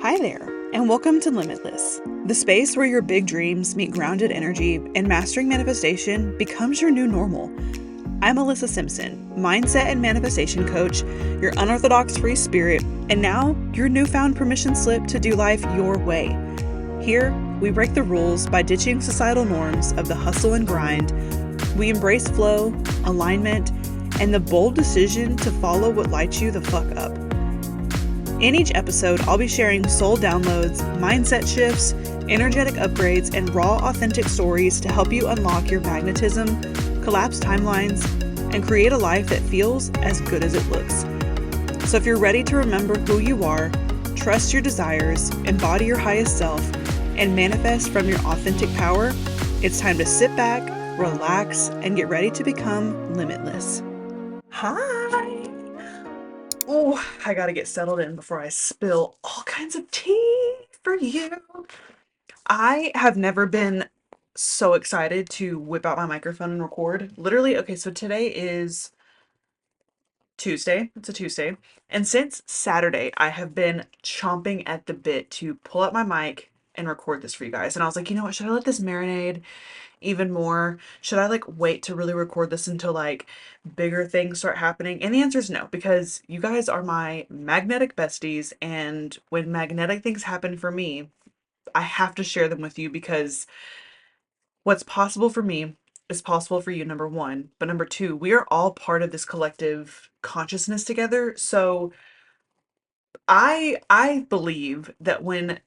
Hi there, and welcome to LimitLyss, the space where your big dreams meet grounded energy and mastering manifestation becomes your new normal. I'm Alyssa Simpson, mindset and manifestation coach, your unorthodox free spirit, and now your newfound permission slip to do life your way. Here, we break the rules by ditching societal norms of the hustle and grind. We embrace flow, alignment, and the bold decision to follow what lights you the fuck up. In each episode, I'll be sharing soul downloads, mindset shifts, energetic upgrades, and raw, authentic stories to help you unlock your magnetism, collapse timelines, and create a life that feels as good as it looks. So if you're ready to remember who you are, trust your desires, embody your highest self, and manifest from your authentic power, it's time to sit back, relax, and get ready to become limitless. Hi! Oh, I gotta get settled in before I spill all kinds of tea for you. I have never been so excited to whip out my microphone and record. Literally, okay, so today is Tuesday. It's a Tuesday. And since Saturday, I have been chomping at the bit to pull out my mic and record this for you guys. And I was like, you know what? Should I let this marinate even more? Should I wait to really record this until bigger things start happening? And the answer is no, because you guys are my magnetic besties. And when magnetic things happen for me, I have to share them with you because what's possible for me is possible for you, number one. But number two, we are all part of this collective consciousness together. So I believe that when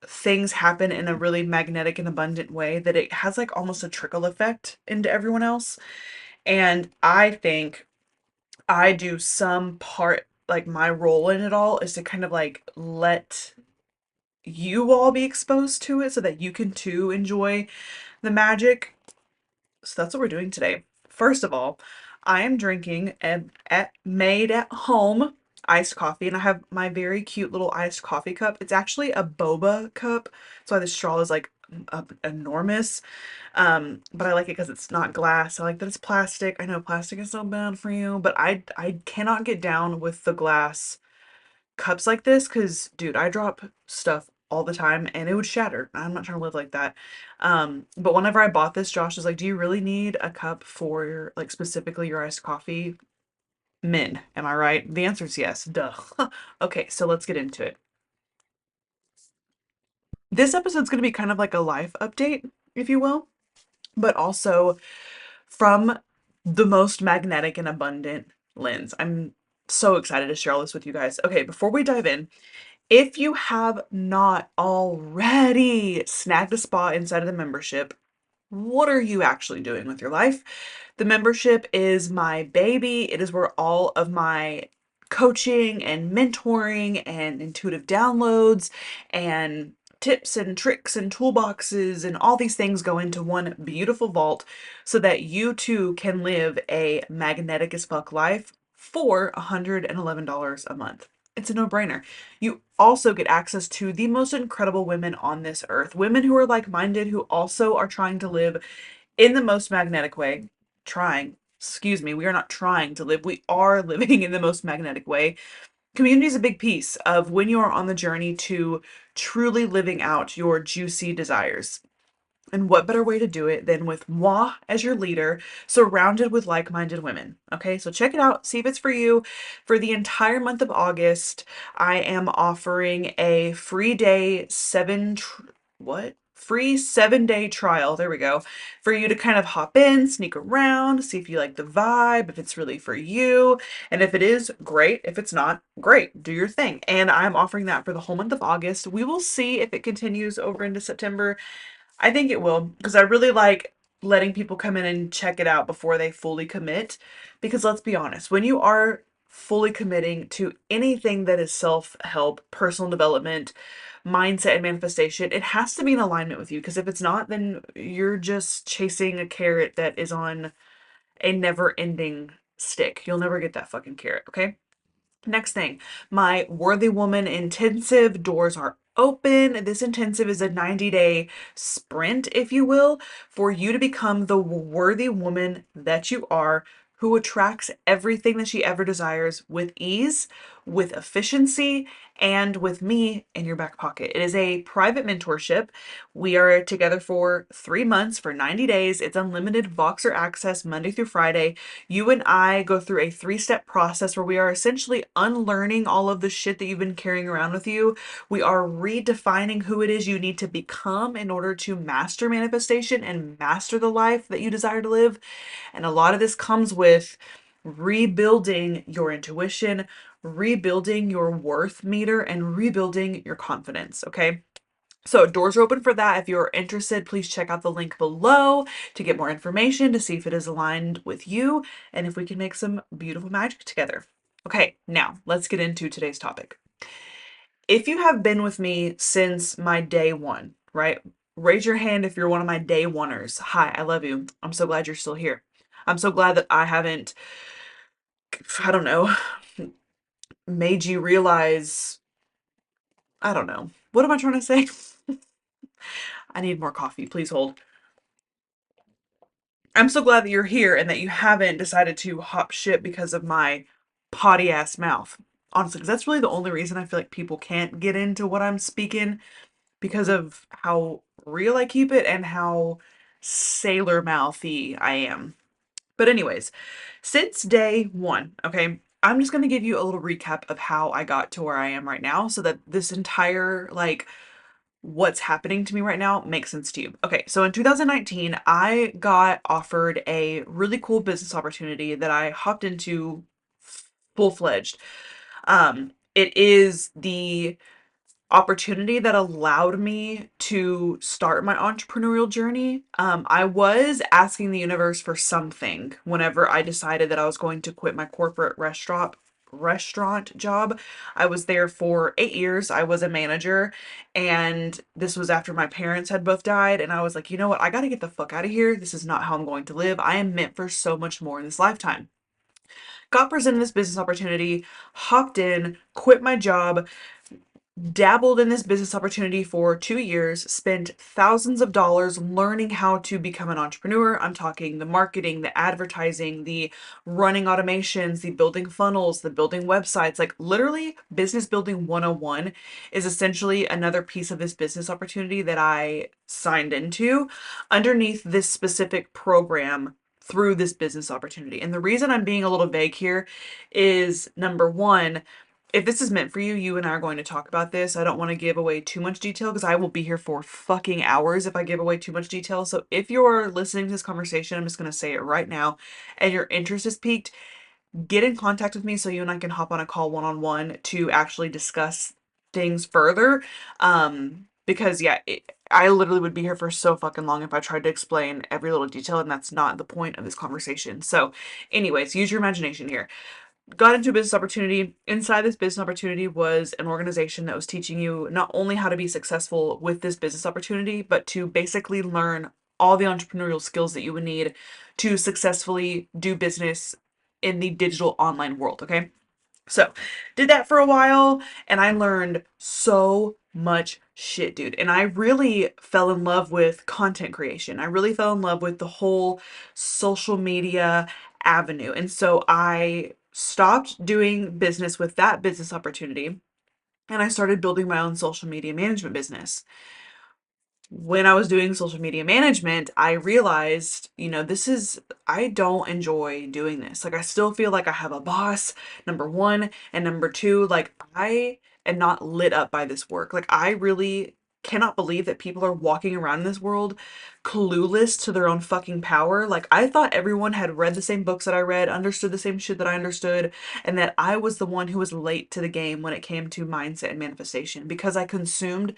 things happen in a really magnetic and abundant way, that it has almost a trickle effect into everyone else. And I think I do some part, my role in it all is to kind of let you all be exposed to it so that you can too enjoy the magic. So that's what we're doing today. First of all, I am drinking made at home iced coffee, and I have my very cute little iced coffee cup. It's actually a boba cup, so the straw is enormous. But I like it because it's not glass. I like that it's plastic. I know plastic is so bad for you, but I cannot get down with the glass cups like this because, dude, I drop stuff all the time and it would shatter. I'm not trying to live like that. But whenever I bought this, Josh is like, do you really need a cup for specifically your iced coffee? Men, am I right? The answer is yes. Duh. Okay, so let's get into it. This episode's going to be kind of like a life update, if you will, but also from the most magnetic and abundant lens. I'm so excited to share all this with you guys. Okay, before we dive in, if you have not already snagged a spot inside of the membership, what are you actually doing with your life? The membership is my baby. It is where all of my coaching and mentoring and intuitive downloads and tips and tricks and toolboxes and all these things go into one beautiful vault so that you too can live a magnetic as fuck life for $111 a month. It's a no-brainer. You also get access to the most incredible women on this earth, women who are like-minded, who also are trying to live in the most magnetic way. Excuse me, we are not trying to live, we are living in the most magnetic way. Community is a big piece of when you are on the journey to truly living out your juicy desires. And what better way to do it than with moi as your leader, surrounded with like-minded women? Okay, so check it out. See if it's for you. For the entire month of August, I am offering a free day free 7-day trial. There we go. For you to kind of hop in, sneak around, see if you like the vibe, if it's really for you. And if it is, great. If it's not, great. Do your thing. And I'm offering that for the whole month of August. We will see if it continues over into September. I think it will, because I really like letting people come in and check it out before they fully commit. Because let's be honest, when you are fully committing to anything that is self-help, personal development, mindset, and manifestation, it has to be in alignment with you. Because if it's not, then you're just chasing a carrot that is on a never-ending stick. You'll never get that fucking carrot, okay? Next thing, my Worthy Woman Intensive doors are open. This intensive is a 90-day sprint, if you will, for you to become the worthy woman that you are, who attracts everything that she ever desires with ease, with efficiency and with me in your back pocket. It is a private mentorship. We are together for 3 months, for 90 days. It's unlimited Voxer access Monday through Friday. You and I go through a 3-step process where we are essentially unlearning all of the shit that you've been carrying around with you. We are redefining who it is you need to become in order to master manifestation and master the life that you desire to live. And a lot of this comes with rebuilding your intuition, rebuilding your worth meter, and rebuilding your confidence. Okay. So doors are open for that. If you're interested, please check out the link below to get more information, to see if it is aligned with you and if we can make some beautiful magic together. Okay, now let's get into today's topic. If you have been with me since my day one, right? Raise your hand if you're one of my day oneers. Hi, I love you. I'm so glad you're still here. I'm so glad that I haven't, I don't know, made you realize, I don't know. What am I trying to say? I need more coffee. Please hold. I'm so glad that you're here and that you haven't decided to hop ship because of my potty ass mouth. Honestly, because that's really the only reason I feel like people can't get into what I'm speaking, because of how real I keep it and how sailor mouthy I am. But anyways, since day one, okay, I'm just going to give you a little recap of how I got to where I am right now so that this entire, like, what's happening to me right now makes sense to you. Okay, so in 2019, I got offered a really cool business opportunity that I hopped into full-fledged. It is the opportunity that allowed me to start my entrepreneurial journey. I was asking the universe for something whenever I decided that I was going to quit my corporate restaurant job. I was there for 8 years. I was a manager, and this was after my parents had both died, and I was like, you know what? I got to get the fuck out of here. This is not how I'm going to live. I am meant for so much more in this lifetime. Got presented this business opportunity, hopped in, quit my job, dabbled in this business opportunity for 2 years, spent thousands of dollars learning how to become an entrepreneur. I'm talking the marketing, the advertising, the running automations, the building funnels, the building websites. Like, literally, business building 101 is essentially another piece of this business opportunity that I signed into underneath this specific program through this business opportunity. And the reason I'm being a little vague here is, number one, if this is meant for you, you and I are going to talk about this. I don't want to give away too much detail because I will be here for fucking hours if I give away too much detail. So if you're listening to this conversation, I'm just going to say it right now, and your interest is piqued, get in contact with me so you and I can hop on a call one-on-one to actually discuss things further. Because yeah, I literally would be here for so fucking long if I tried to explain every little detail, and that's not the point of this conversation. So anyways, use your imagination here. Got into a business opportunity. Inside this business opportunity was an organization that was teaching you not only how to be successful with this business opportunity, but to basically learn all the entrepreneurial skills that you would need to successfully do business in the digital online world. Okay. So, did that for a while, and I learned so much shit, dude. And I really fell in love with content creation. I really fell in love with the whole social media avenue. And so I stopped doing business with that business opportunity, and I started building my own social media management business. When I was doing social media management, I realized, I don't enjoy doing this. Like, I still feel like I have a boss, number one. And number two, like, I am not lit up by this work. Like, I really cannot believe that people are walking around in this world clueless to their own fucking power. Like, I thought everyone had read the same books that I read, understood the same shit that I understood, and that I was the one who was late to the game when it came to mindset and manifestation, because I consumed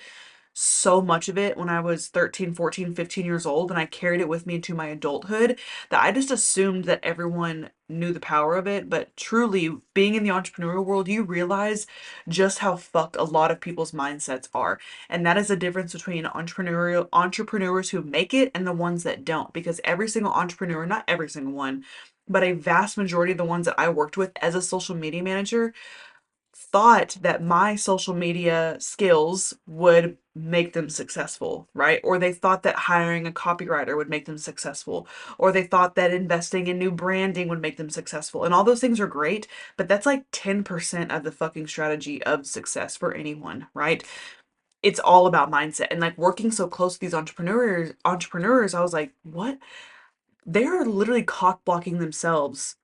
so much of it when I was 13, 14, 15 years old, and I carried it with me into my adulthood, that I just assumed that everyone knew the power of it. But truly, being in the entrepreneurial world, you realize just how fucked a lot of people's mindsets are. And that is the difference between entrepreneurs who make it and the ones that don't. Because every single entrepreneur, not every single one, but a vast majority of the ones that I worked with as a social media manager thought that my social media skills would make them successful, right? Or they thought that hiring a copywriter would make them successful, or they thought that investing in new branding would make them successful. And all those things are great, but that's like 10% of the fucking strategy of success for anyone, right? It's all about mindset. And like working so close with these entrepreneurs, I was like, what? They're literally cock blocking themselves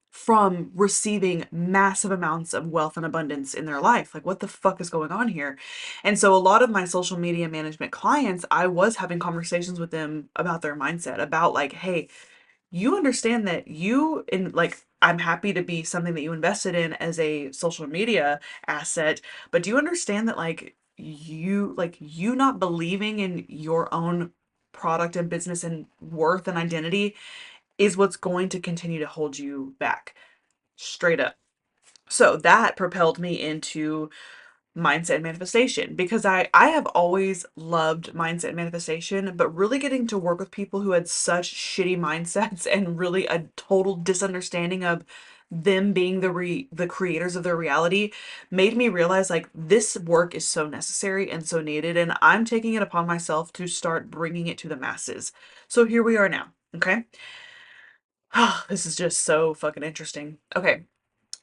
from receiving massive amounts of wealth and abundance in their life. Like, what the fuck is going on here? And so, a lot of my social media management clients, I was having conversations with them about their mindset, about like, hey, you understand that you, and like, I'm happy to be something that you invested in as a social media asset, but do you understand that, like, you not believing in your own product and business and worth and identity is what's going to continue to hold you back? Straight up. So that propelled me into mindset and manifestation, because I have always loved mindset and manifestation, but really getting to work with people who had such shitty mindsets and really a total disunderstanding of them being the creators of their reality made me realize like this work is so necessary and so needed, and I'm taking it upon myself to start bringing it to the masses. So here we are now. Okay. This is just so fucking interesting. Okay.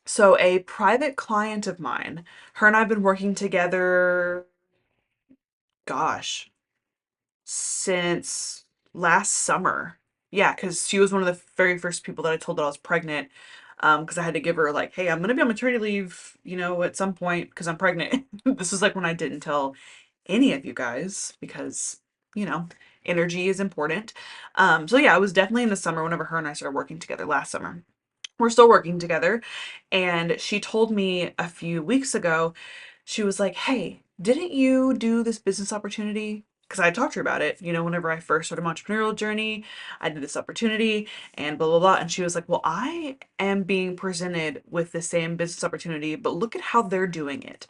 So a private client of mine, her and I've been working together, gosh, since last summer. Yeah, because she was one of the very first people that I told that I was pregnant. Because I had to give her like, hey, I'm gonna be on maternity leave, at some point because I'm pregnant. This was like when I didn't tell any of you guys because, you know, energy is important. So yeah, it was definitely in the summer whenever her and I started working together last summer. We're still working together. And she told me a few weeks ago, she was like, hey, didn't you do this business opportunity? Because I talked to her about it, whenever I first started my entrepreneurial journey, I did this opportunity and blah, blah, blah. And she was like, well, I am being presented with the same business opportunity, but look at how they're doing it.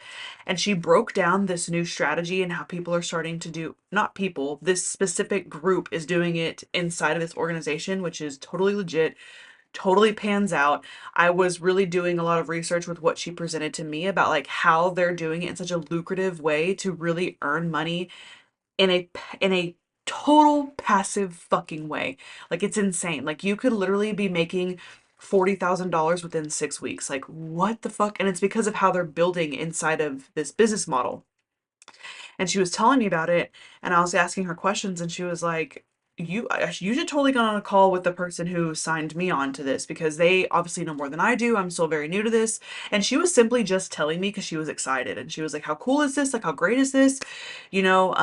And she broke down this new strategy and how people are starting to do, not people, this specific group is doing it inside of this organization, which is totally legit, totally pans out. I was really doing a lot of research with what she presented to me about like how they're doing it in such a lucrative way to really earn money in a total passive fucking way. Like it's insane. Like you could literally be making $40,000 within 6 weeks. Like what the fuck? And it's because of how they're building inside of this business model. And she was telling me about it, and I was asking her questions, and she was like, you should totally go on a call with the person who signed me on to this because they obviously know more than I do. I'm still very new to this. And she was simply just telling me because she was excited. And she was like, how cool is this? Like, how great is this? I know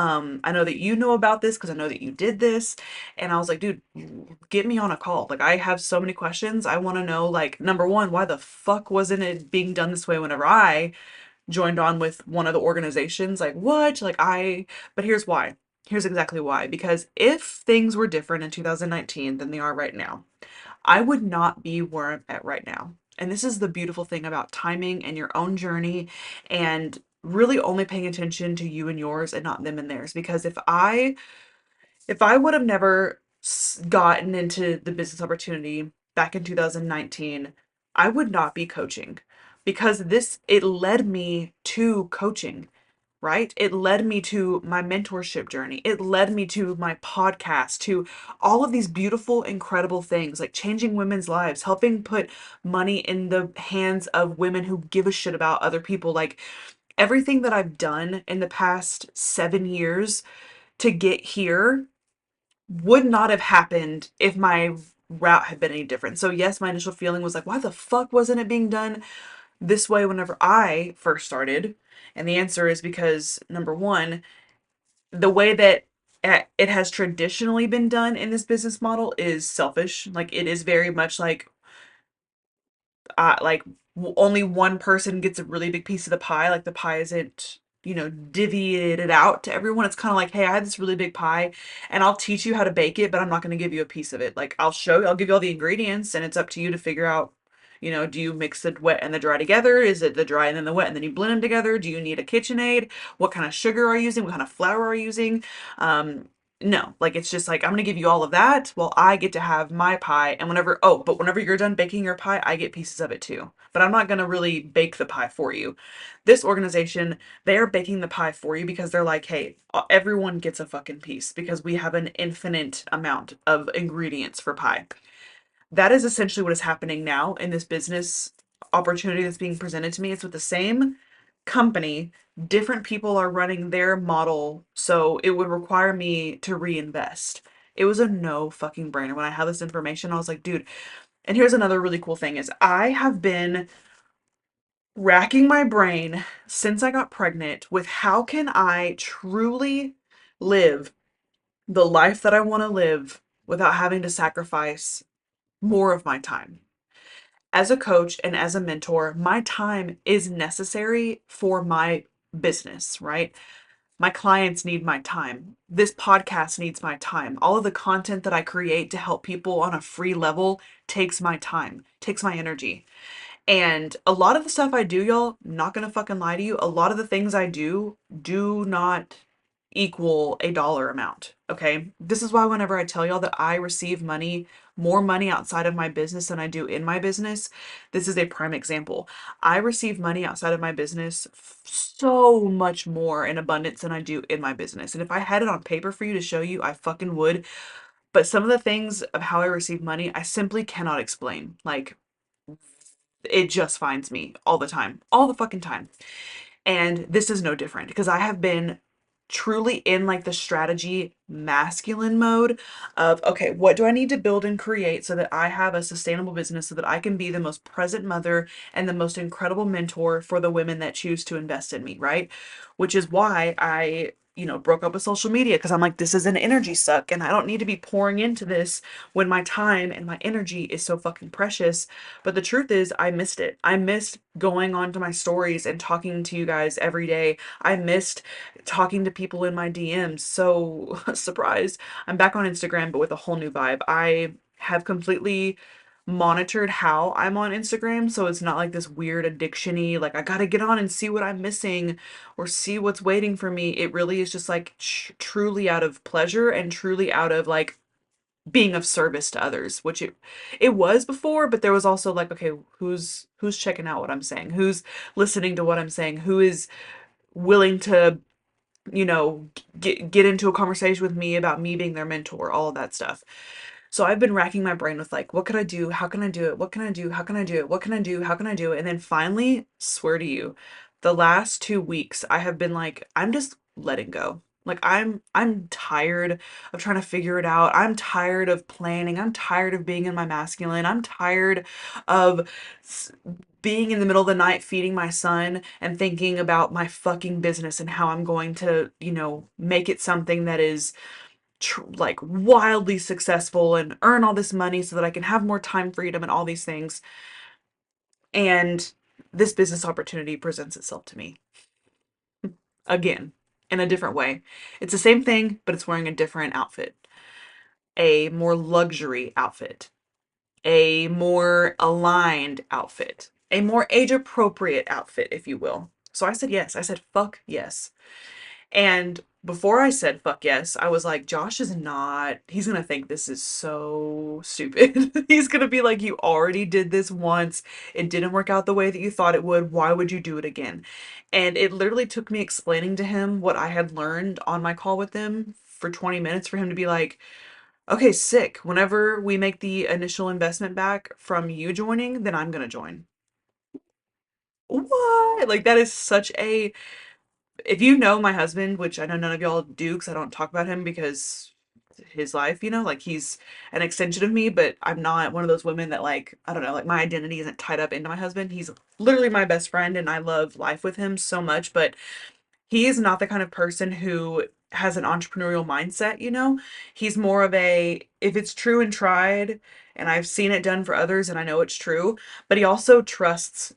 that you know about this because I know that you did this. And I was like, dude, get me on a call. Like, I have so many questions. I want to know, like, number one, why the fuck wasn't it being done this way whenever I joined on with one of the organizations? Like, what? But here's why. Here's exactly why. Because if things were different in 2019 than they are right now, I would not be where I'm at right now. And this is the beautiful thing about timing and your own journey and really only paying attention to you and yours and not them and theirs. Because if I would have never gotten into the business opportunity back in 2019, I would not be coaching, because it led me to coaching, right? It led me to my mentorship journey. It led me to my podcast, to all of these beautiful, incredible things like changing women's lives, helping put money in the hands of women who give a shit about other people. Like everything that I've done in the past 7 years to get here would not have happened if my route had been any different. So yes, my initial feeling was like, why the fuck wasn't it being done this way whenever I first started? And the answer is because number one, the way that it has traditionally been done in this business model is selfish. Like it is very much like only one person gets a really big piece of the pie. Like the pie isn't, divvied out to everyone. It's kind of like, hey, I had this really big pie and I'll teach you how to bake it, but I'm not going to give you a piece of it. Like I'll give you all the ingredients and it's up to you to figure out, do you mix the wet and the dry together? Is it the dry and then the wet and then you blend them together? Do you need a KitchenAid? What kind of sugar are you using? What kind of flour are you using? No, like it's just like I'm gonna give you all of that while I get to have my pie. And whenever you're done baking your pie, I get pieces of it too. But I'm not gonna really bake the pie for you. This organization, they are baking the pie for you because they're like, hey, everyone gets a fucking piece because we have an infinite amount of ingredients for pie. That is essentially what is happening now in this business opportunity that's being presented to me. It's with the same company, different people are running their model, so it would require me to reinvest. It was a no fucking brainer. When I had this information, I was like, dude, and here's another really cool thing is I have been racking my brain since I got pregnant with how can I truly live the life that I want to live without having to sacrifice more of my time. As a coach and as a mentor, my time is necessary for my business, right? My clients need my time. This podcast needs my time. All of the content that I create to help people on a free level takes my time, takes my energy. And a lot of the stuff I do, y'all, not gonna fucking lie to you, a lot of the things I do not equal a dollar amount. Okay. This is why whenever I tell y'all that I receive money, more money outside of my business than I do in my business, this is a prime example. I receive money outside of my business so much more in abundance than I do in my business. And if I had it on paper for you to show you, I fucking would. But some of the things of how I receive money, I simply cannot explain. Like, it just finds me all the time, all the fucking time. And this is no different because I have been truly in like the strategy masculine mode of, okay, what do I need to build and create so that I have a sustainable business so that I can be the most present mother and the most incredible mentor for the women that choose to invest in me, right? Which is why I, broke up with social media because I'm like, this is an energy suck and I don't need to be pouring into this when my time and my energy is so fucking precious. But the truth is, I missed it. I missed going on to my stories and talking to you guys every day. I missed talking to people in my DMs. So, surprise, I'm back on Instagram, but with a whole new vibe. I have completely monitored how I'm on Instagram, so it's not like this weird addiction-y, like I gotta get on and see what I'm missing or see what's waiting for me. It really is just like truly out of pleasure and truly out of like being of service to others, which it was before, but there was also like, okay, who's checking out what I'm saying? Who's listening to what I'm saying? Who is willing to, get into a conversation with me about me being their mentor, all of that stuff. So I've been racking my brain with like, what could I do? How can I do it? What can I do? How can I do it? What can I do? How can I do it? And then finally, swear to you, the last 2 weeks I have been like, I'm just letting go. Like I'm tired of trying to figure it out. I'm tired of planning. I'm tired of being in my masculine. I'm tired of s- being in the middle of the night feeding my son and thinking about my fucking business and how I'm going to, make it something that is like wildly successful and earn all this money so that I can have more time freedom and all these things. And this business opportunity presents itself to me again in a different way. It's the same thing, but it's wearing a different outfit, a more luxury outfit, a more aligned outfit, a more age appropriate outfit, if you will. So I said yes. I said, fuck yes. And before I said fuck yes, I was like, Josh is not, he's gonna think this is so stupid. He's gonna be like, you already did this once. It didn't work out the way that you thought it would. Why would you do it again? And it literally took me explaining to him what I had learned on my call with him for 20 minutes for him to be like, okay, sick. Whenever we make the initial investment back from you joining, then I'm gonna join. What? Like, that is such a, if you know my husband, which I know none of y'all do because I don't talk about him because his life, like he's an extension of me, but I'm not one of those women that like, I don't know, like my identity isn't tied up into my husband. He's literally my best friend and I love life with him so much, but he is not the kind of person who has an entrepreneurial mindset. He's more of a, if it's true and tried, and I've seen it done for others and I know it's true, but he also trusts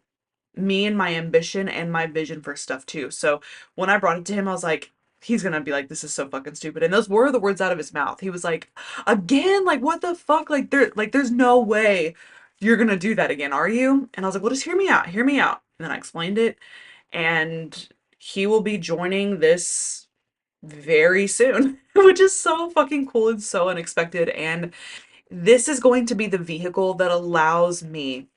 me and my ambition and my vision for stuff too. So when I brought it to him, I was like, he's gonna be like, this is so fucking stupid. And those were the words out of his mouth. He was like, again, like what the fuck? There's no way you're gonna do that again, are you? And I was like, well, just hear me out, hear me out. And then I explained it, and he will be joining this very soon, which is so fucking cool and so unexpected. And this is going to be the vehicle that allows me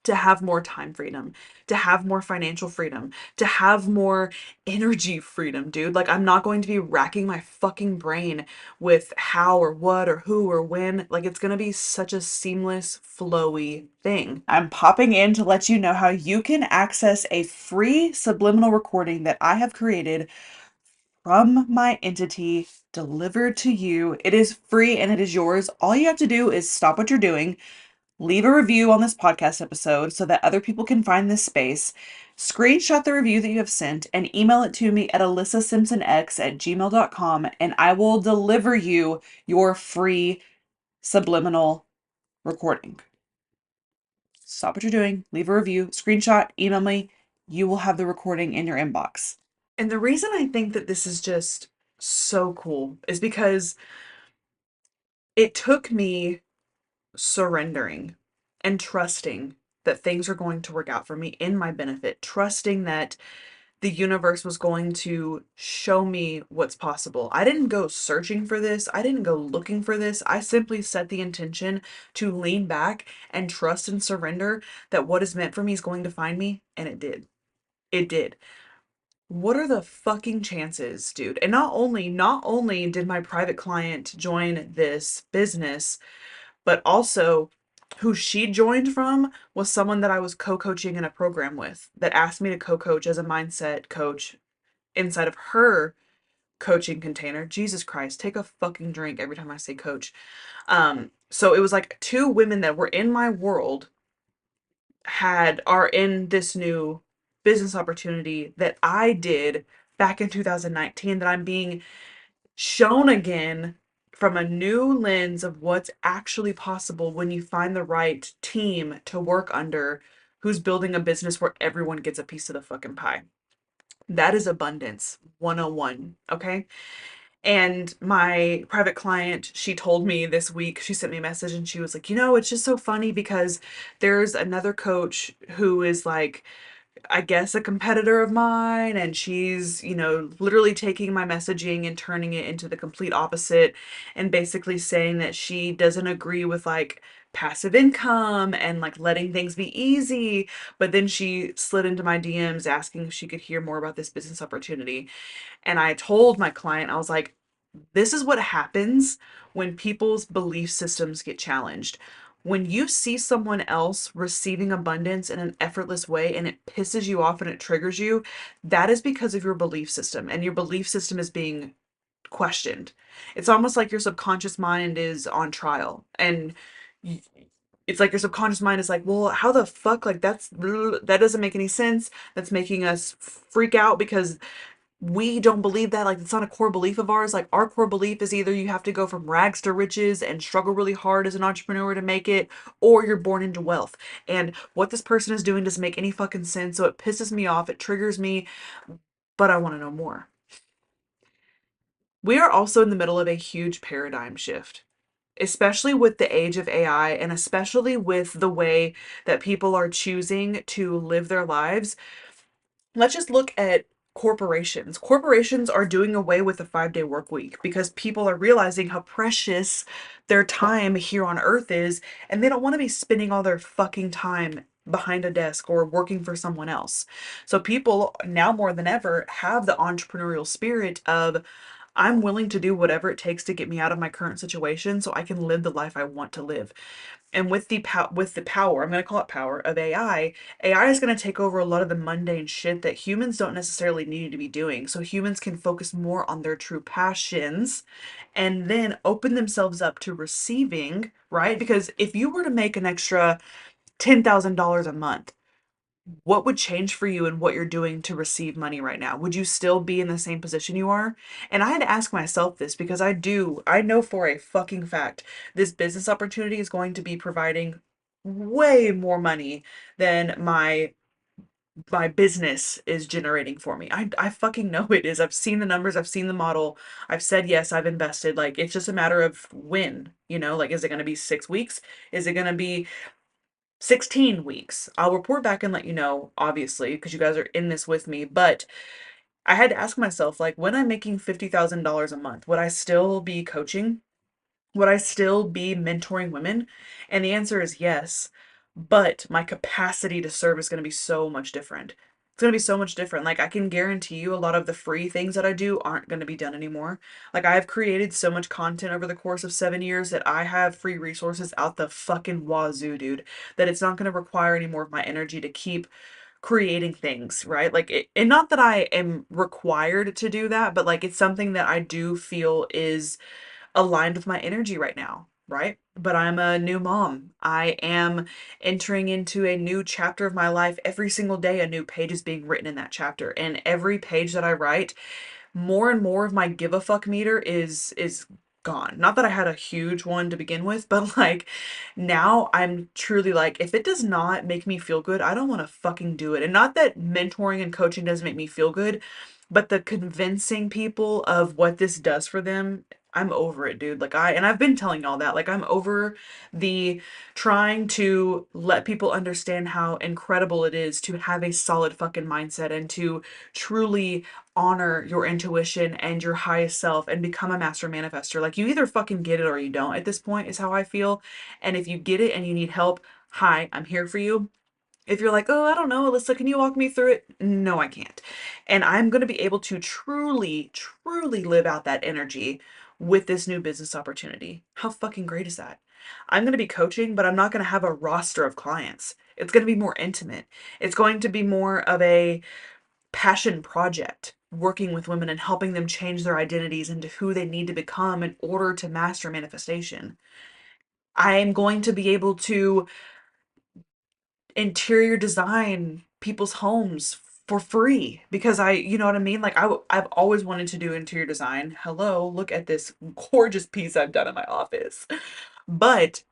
to have more time freedom, to have more financial freedom, to have more energy freedom, dude. Like, I'm not going to be racking my fucking brain with how or what or who or when. Like, it's going to be such a seamless, flowy thing. I'm popping in to let you know how you can access a free subliminal recording that I have created from my entity delivered to you. It is free and it is yours. All you have to do is stop what you're doing, leave a review on this podcast episode so that other people can find this space, screenshot the review that you have sent, and email it to me at alyssaSimpsonx@gmail.com, and I will deliver you your free subliminal recording. Stop what you're doing, leave a review, screenshot, email me. You will have the recording in your inbox. And the reason I think that this is just so cool is because it took me surrendering and trusting that things are going to work out for me in my benefit, trusting that the universe was going to show me what's possible. I didn't go searching for this. I didn't go looking for this. I simply set the intention to lean back and trust and surrender that what is meant for me is going to find me, and it did. It did. What are the fucking chances, dude? And not only did my private client join this business, but also who she joined from was someone that I was co-coaching in a program with that asked me to co-coach as a mindset coach inside of her coaching container. Jesus Christ, take a fucking drink every time I say coach. So it was like two women that were in my world are in this new business opportunity that I did back in 2019 that I'm being shown again from a new lens of what's actually possible when you find the right team to work under who's building a business where everyone gets a piece of the fucking pie. That is abundance 101, okay? And my private client, she told me this week, she sent me a message and she was like, it's just so funny because there's another coach who is like, I guess, a competitor of mine, and she's, literally taking my messaging and turning it into the complete opposite and basically saying that she doesn't agree with like passive income and like letting things be easy. But then she slid into my DMs asking if she could hear more about this business opportunity. And I told my client, I was like, this is what happens when people's belief systems get challenged. When you see someone else receiving abundance in an effortless way and it pisses you off and it triggers you, that is because of your belief system, and your belief system is being questioned. It's almost like your subconscious mind is on trial, and y- it's like your subconscious mind is like, well, how the fuck, like that doesn't make any sense. That's making us freak out because we don't believe that. Like, it's not a core belief of ours. Like, our core belief is either you have to go from rags to riches and struggle really hard as an entrepreneur to make it, or you're born into wealth. And what this person is doing doesn't make any fucking sense. So it pisses me off, it triggers me, but I want to know more. We are also in the middle of a huge paradigm shift, especially with the age of AI, and especially with the way that people are choosing to live their lives. Let's just look at corporations. Corporations are doing away with the 5-day work week because people are realizing how precious their time here on earth is, and they don't want to be spending all their fucking time behind a desk or working for someone else. So people now more than ever have the entrepreneurial spirit of, I'm willing to do whatever it takes to get me out of my current situation so I can live the life I want to live. And with the power, I'm going to call it power of AI, AI is going to take over a lot of the mundane shit that humans don't necessarily need to be doing. So humans can focus more on their true passions and then open themselves up to receiving, right? Because if you were to make an extra $10,000 a month, what would change for you in what you're doing to receive money right now? Would you still be in the same position you are? And I had to ask myself this because I know for a fucking fact this business opportunity is going to be providing way more money than my business is generating for me. I fucking know it is. I've seen the numbers, I've seen the model. I've said yes, I've invested. Like, it's just a matter of when, like, is it going to be 6 weeks? Is it going to be 16 weeks? I'll report back and let you know, obviously, because you guys are in this with me. But I had to ask myself, like, when I'm making $50,000 a month, would I still be coaching? Would I still be mentoring women? And the answer is yes. But my capacity to serve is going to be so much different. It's going to be so much different. Like, I can guarantee you a lot of the free things that I do aren't going to be done anymore. Like, I've created so much content over the course of 7 years that I have free resources out the fucking wazoo, dude, that it's not going to require any more of my energy to keep creating things, right? Like, and not that I am required to do that, but like, it's something that I do feel is aligned with my energy right now, right? But I'm a new mom. I am entering into a new chapter of my life. Every single day, a new page is being written in that chapter. And every page that I write, more and more of my give a fuck meter is gone. Not that I had a huge one to begin with, but like now I'm truly like, if it does not make me feel good, I don't want to fucking do it. And not that mentoring and coaching doesn't make me feel good, but the convincing people of what this does for them, I'm over it, dude. Like I've been telling y'all that. Like I'm over the trying to let people understand how incredible it is to have a solid fucking mindset and to truly honor your intuition and your highest self and become a master manifester. Like you either fucking get it or you don't at this point is how I feel. And if you get it and you need help, hi, I'm here for you. If you're like, oh, I don't know, Alyssa, can you walk me through it? No, I can't. And I'm going to be able to truly, truly live out that energy with this new business opportunity. How fucking great is that? I'm going to be coaching, but I'm not going to have a roster of clients. It's going to be more intimate. It's going to be more of a passion project, working with women and helping them change their identities into who they need to become in order to master manifestation. I am going to be able to interior design people's homes for free because you know what I mean? Like I've always wanted to do interior design. Hello, look at this gorgeous piece I've done in my office. But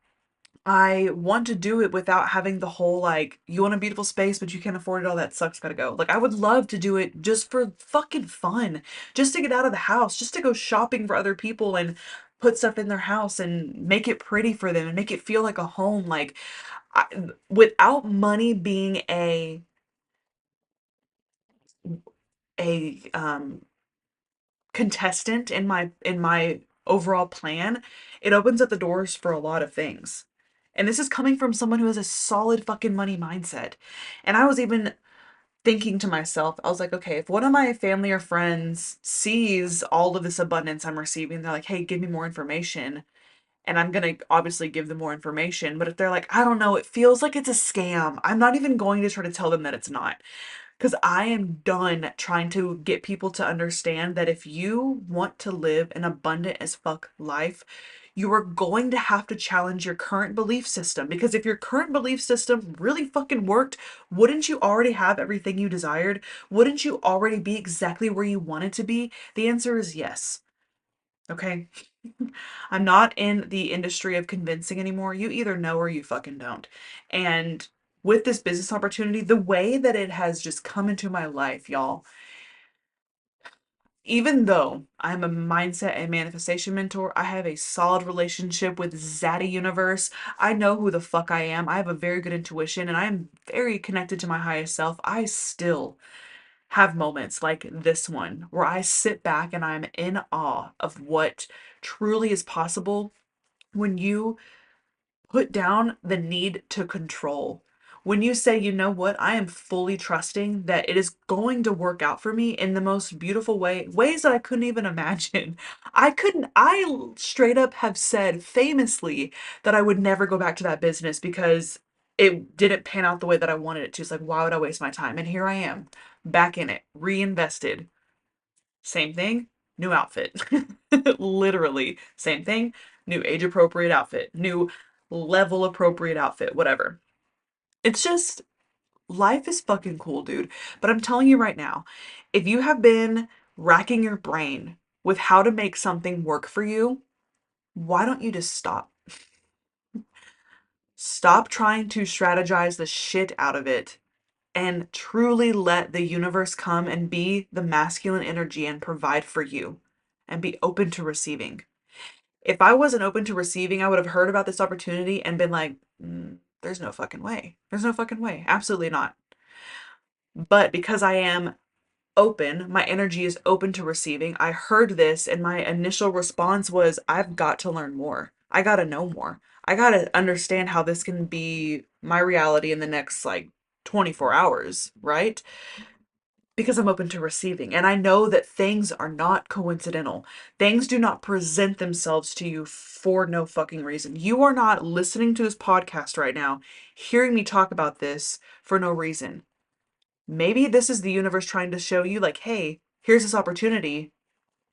I want to do it without having the whole like, you want a beautiful space, but you can't afford it. All that sucks. Gotta go. Like, I would love to do it just for fucking fun, just to get out of the house, just to go shopping for other people and put stuff in their house and make it pretty for them and make it feel like a home. Like, I, without money being a contestant in my overall plan, it opens up the doors for a lot of things. And this is coming from someone who has a solid fucking money mindset. And I was even thinking to myself, I was like, okay, if one of my family or friends sees all of this abundance I'm receiving, they're like, hey, give me more information. And I'm going to obviously give them more information. But if they're like, I don't know, it feels like it's a scam, I'm not even going to try to tell them that it's not. Because I am done trying to get people to understand that if you want to live an abundant as fuck life, you are going to have to challenge your current belief system. Because if your current belief system really fucking worked, wouldn't you already have everything you desired? Wouldn't you already be exactly where you wanted to be? The answer is yes. Okay? I'm not in the industry of convincing anymore. You either know or you fucking don't. And with this business opportunity, the way that it has just come into my life, y'all, even though I'm a mindset and manifestation mentor, I have a solid relationship with Zaddy Universe. I know who the fuck I am. I have a very good intuition and I am very connected to my highest self. I still have moments like this one where I sit back and I'm in awe of what truly is possible when you put down the need to control. When you say, you know what, I am fully trusting that it is going to work out for me in the most beautiful ways that I couldn't even imagine. I straight up have said famously that I would never go back to that business because it didn't pan out the way that I wanted it to. It's like, why would I waste my time? And here I am, back in it, reinvested. Same thing, new outfit. Literally, same thing, new age appropriate outfit, new level appropriate outfit, whatever. It's just, life is fucking cool, dude. But I'm telling you right now, if you have been racking your brain with how to make something work for you, why don't you just stop? Stop trying to strategize the shit out of it and truly let the universe come and be the masculine energy and provide for you and be open to receiving. If I wasn't open to receiving, I would have heard about this opportunity and been like, there's no fucking way. There's no fucking way. Absolutely not. But because I am open. My energy is open to receiving. I heard this and my initial response was, I've got to learn more. I got to know more. I got to understand how this can be my reality in the next like 24 hours, right? Because I'm open to receiving. And I know that things are not coincidental. Things do not present themselves to you for no fucking reason. You are not listening to this podcast right now, hearing me talk about this for no reason. Maybe this is the universe trying to show you, like, hey, here's this opportunity.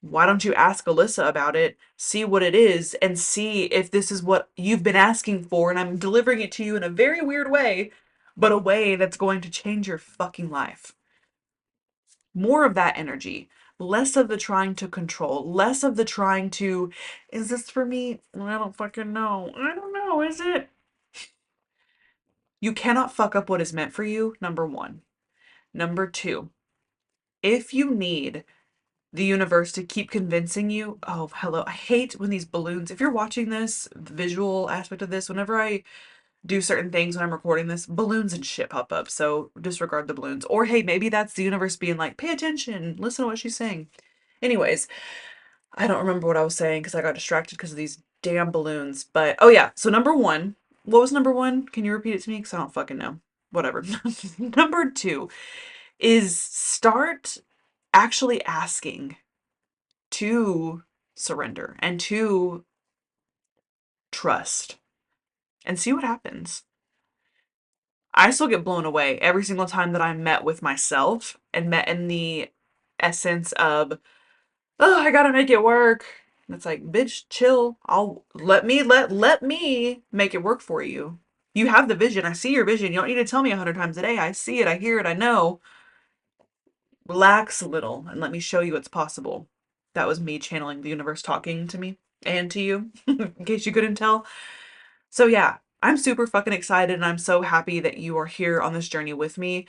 Why don't you ask Alyssa about it, see what it is, and see if this is what you've been asking for, and I'm delivering it to you in a very weird way, but a way that's going to change your fucking life. More of that energy. Less of the trying to control. Less of the trying to, is this for me? I don't fucking know. I don't know, is it? You cannot fuck up what is meant for you, number one. Number two, if you need the universe to keep convincing you, oh, hello. I hate when these balloons, if you're watching this, the visual aspect of this, whenever I do certain things when I'm recording this, balloons and shit pop up. So disregard the balloons. Or hey, maybe that's the universe being like, pay attention, listen to what she's saying. Anyways, I don't remember what I was saying because I got distracted because of these damn balloons. But oh yeah, so number one, what was number one? Can you repeat it to me? Because I don't fucking know. Whatever. Number two is start actually asking to surrender and to trust and see what happens. I still get blown away every single time that I'm met with myself and met in the essence of, oh, I gotta make it work. And it's like, bitch, chill. I'll let me make it work for you. You have the vision. I see your vision. You don't need to tell me 100 times a day. I see it. I hear it. I know. Relax a little and let me show you what's possible. That was me channeling the universe talking to me and to you, in case you couldn't tell. So yeah, I'm super fucking excited and I'm so happy that you are here on this journey with me.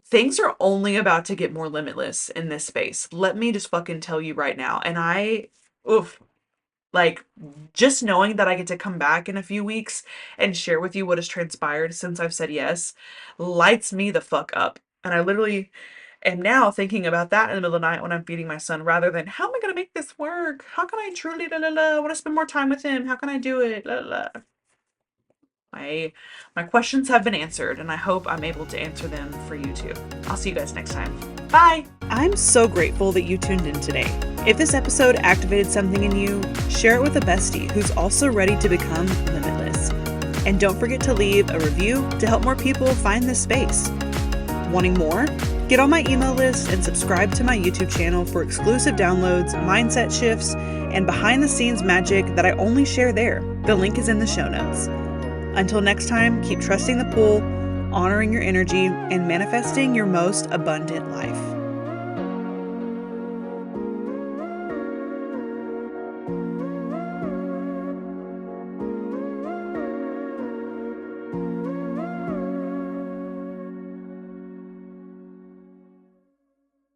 Things are only about to get more limitless in this space. Let me just fucking tell you right now. And oof, like just knowing that I get to come back in a few weeks and share with you what has transpired since I've said yes lights me the fuck up. And I literally am now thinking about that in the middle of the night when I'm feeding my son rather than how am I going to make this work? How can I truly, I want to spend more time with him. How can I do it? My questions have been answered and I hope I'm able to answer them for you too. I'll see you guys next time. Bye! I'm so grateful that you tuned in today. If this episode activated something in you, share it with a bestie who's also ready to become limitless. And don't forget to leave a review to help more people find this space. Wanting more? Get on my email list and subscribe to my YouTube channel for exclusive downloads, mindset shifts, and behind the scenes magic that I only share there. The link is in the show notes. Until next time, keep trusting the pull, honoring your energy, and manifesting your most abundant life.